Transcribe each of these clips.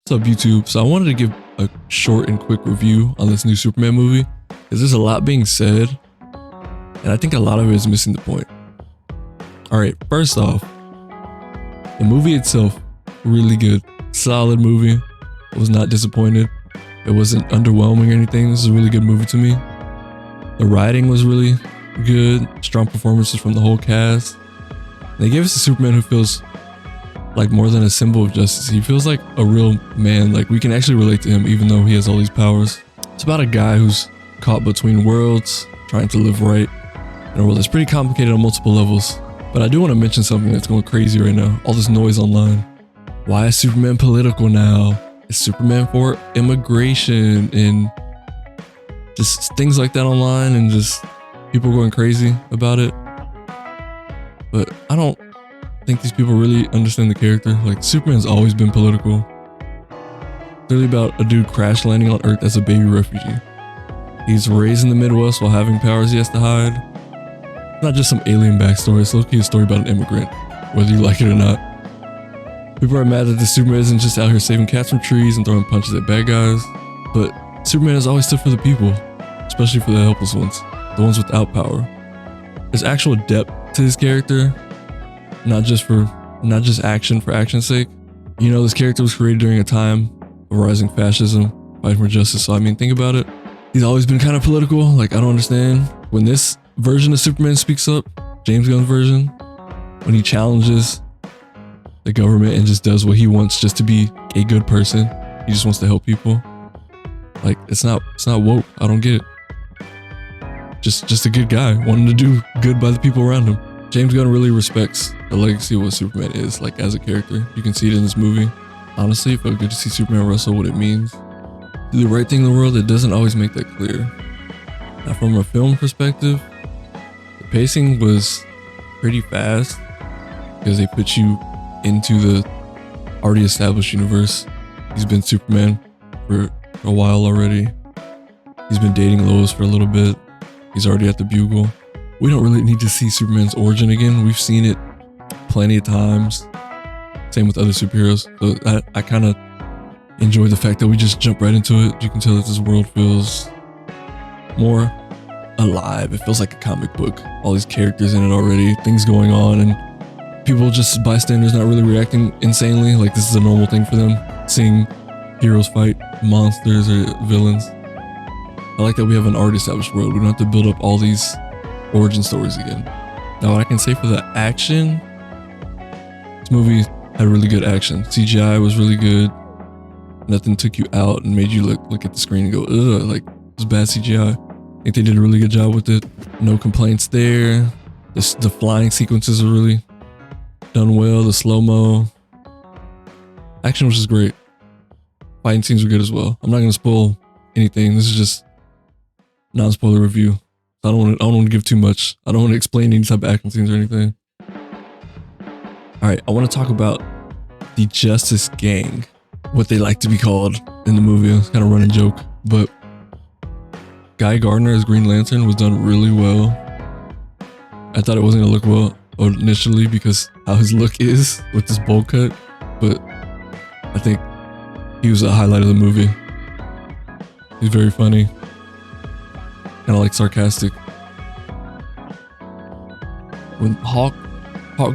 What's up, YouTube? So I wanted to give a short and quick review on this new Superman movie because there's a lot being said and I think a lot of it is missing the point. Alright, first off, the movie itself, really good. Solid movie. I was not disappointed. It wasn't underwhelming or anything. This is a really good movie to me. The writing was really good. Strong performances from the whole cast. They gave us a Superman who feels like more than a symbol of justice. He feels like a real man. Like we can actually relate to him even though he has all these powers. It's about a guy who's caught between worlds, trying to live right in a world that's pretty complicated on multiple levels. But I do want to mention something that's going crazy right now. All this noise online. Why is Superman political now? Is Superman for immigration and just things like that online, and just people going crazy about it? But I don't think these people really understand the character. Like, Superman's always been political. It's really about a dude crash landing on Earth as a baby refugee. He's raised in the Midwest while having powers he has to hide. It's not just some alien backstory, it's low-key a story about an immigrant, whether you like it or not. People are mad that the Superman isn't just out here saving cats from trees and throwing punches at bad guys, but Superman has always stood for the people, especially for the helpless ones, the ones without power. There's actual depth to his character, not just action for action's sake. You know, this character was created during a time of rising fascism, fighting for justice. So I mean, think about it. He's always been kind of political. Like, I don't understand when this version of Superman speaks up, James Gunn's version, when he challenges the government and just does what he wants just to be a good person. He just wants to help people. Like, it's not woke. I don't get it. Just a good guy wanting to do good by the people around him. James Gunn really respects the legacy of what Superman is, like, as a character. You can see it in this movie. Honestly, it felt good to see Superman wrestle what it means. Do the right thing in the world, it doesn't always make that clear. Now, from a film perspective, the pacing was pretty fast because they put you into the already established universe. He's been Superman for a while already. He's been dating Lois for a little bit. He's already at the Bugle. We don't really need to see Superman's origin again. We've seen it plenty of times. Same with other superheroes. So I kind of enjoy the fact that we just jump right into it. You can tell that this world feels more alive. It feels like a comic book. All these characters in it already, things going on, and people just bystanders not really reacting insanely. Like, this is a normal thing for them, seeing heroes fight monsters or villains. I like that we have an already established world. We don't have to build up all these origin stories again. Now, what I can say for the action, this movie had really good action. CGI was really good. Nothing took you out and made you look at the screen and go, ugh, like, it was bad CGI. I think they did a really good job with it. No complaints there. The flying sequences are really done well. The slow-mo. Action was just great. Fighting scenes were good as well. I'm not going to spoil anything. This is just non-spoiler review. I don't want to give too much. I don't want to explain any type of action scenes or anything. Alright, I want to talk about the Justice Gang. What they like to be called in the movie. It's kind of a running joke. But Guy Gardner as Green Lantern was done really well. I thought it wasn't going to look well initially because how his look is with this bowl cut. But I think he was a highlight of the movie. He's very funny. Kind of like sarcastic. When Hawk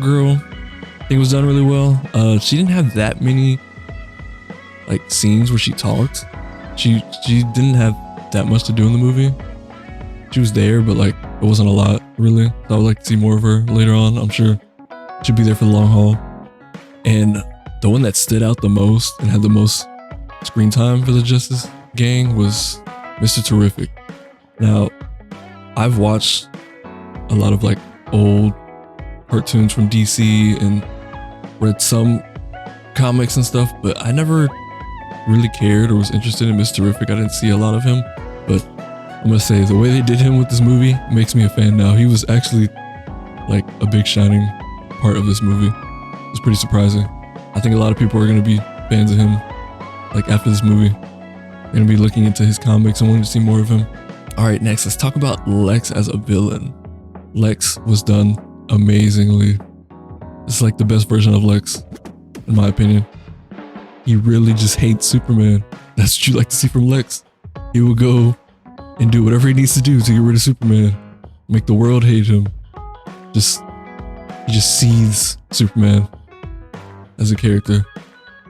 Girl, I think, was done really well. She didn't have that many like scenes where she talked. She didn't have that much to do in the movie. She was there, but like it wasn't a lot really. So I would like to see more of her later on. I'm sure she'll be there for the long haul. And the one that stood out the most and had the most screen time for the Justice Gang was Mr. Terrific. Now, I've watched a lot of like old cartoons from DC and read some comics and stuff, but I never really cared or was interested in Mr. Terrific. I didn't see a lot of him, but I'm gonna say the way they did him with this movie makes me a fan now. He was actually like a big shining part of this movie. It was pretty surprising. I think a lot of people are gonna be fans of him like after this movie. They're gonna be looking into his comics and wanting to see more of him. Alright, next, let's talk about Lex as a villain. Lex was done amazingly. It's like the best version of Lex, in my opinion. he really just hates Superman. That's what you like to see from Lex. He will go and do whatever he needs to do to get rid of Superman, make the world hate him. He just sees Superman as a character.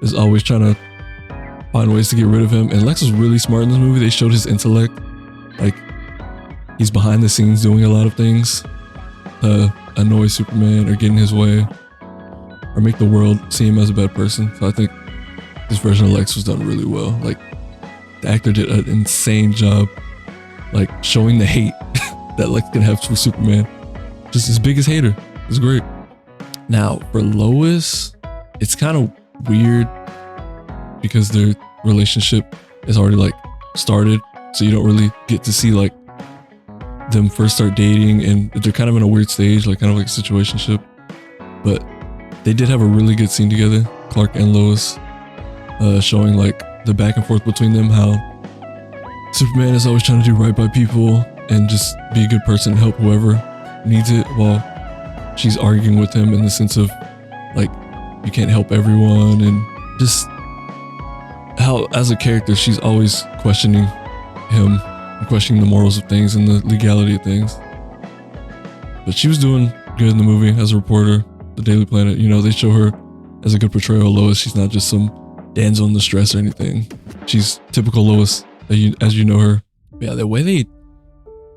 Is always trying to find ways to get rid of him. And Lex was really smart in this movie. They showed his intellect. Like, he's behind the scenes doing a lot of things to annoy Superman or get in his way or make the world see him as a bad person. So I think this version of Lex was done really well. Like, the actor did an insane job, like, showing the hate that Lex can have for Superman. Just his biggest hater. It's great. Now, for Lois, it's kind of weird because their relationship is already like started, so you don't really get to see like them first start dating, and they're kind of in a weird stage, like kind of like a situationship. But they did have a really good scene together, Clark and Lois, showing like the back and forth between them, how Superman is always trying to do right by people and just be a good person and help whoever needs it, while she's arguing with him in the sense of like, you can't help everyone, and just how as a character she's always questioning him and questioning the morals of things and the legality of things. But she was doing good in the movie as a reporter, the Daily Planet. You know, they show her as a good portrayal of Lois. She's not just some damsel in distress or anything. She's typical Lois as you know her. Yeah, the way they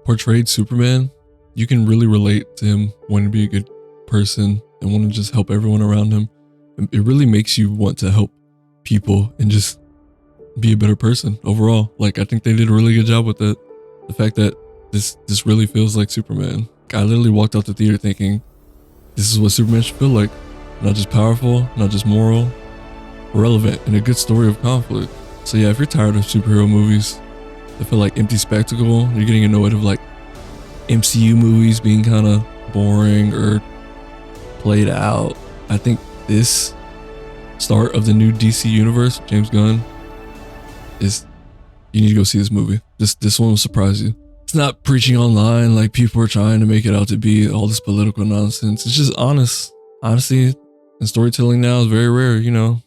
portrayed Superman, you can really relate to him wanting to be a good person and wanting to just help everyone around him. It really makes you want to help people and just be a better person overall. Like, I think they did a really good job with that. The fact that this really feels like Superman. I literally walked out the theater thinking, this is what Superman should feel like. Not just powerful, not just moral, relevant, and a good story of conflict. So yeah, if you're tired of superhero movies that feel like empty spectacle, you're getting annoyed of like MCU movies being kind of boring or played out, I think this start of the new DC universe, James Gunn, is, you need to go see this movie. This one will surprise you. It's not preaching online like people are trying to make it out to be, all this political nonsense. It's just honest. Honesty and storytelling now is very rare, you know,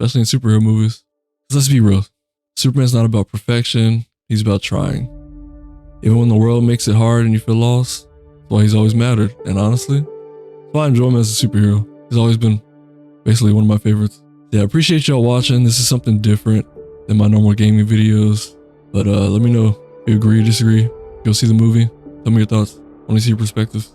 especially in superhero movies. Let's be real. Superman's not about perfection. He's about trying. Even when the world makes it hard and you feel lost, that's why he's always mattered. And honestly, that's why I enjoy him as a superhero. He's always been basically one of my favorites. Yeah, I appreciate y'all watching. This is something different than my normal gaming videos. But let me know if you agree or disagree. Go see the movie. Tell me your thoughts. I want to see your perspectives.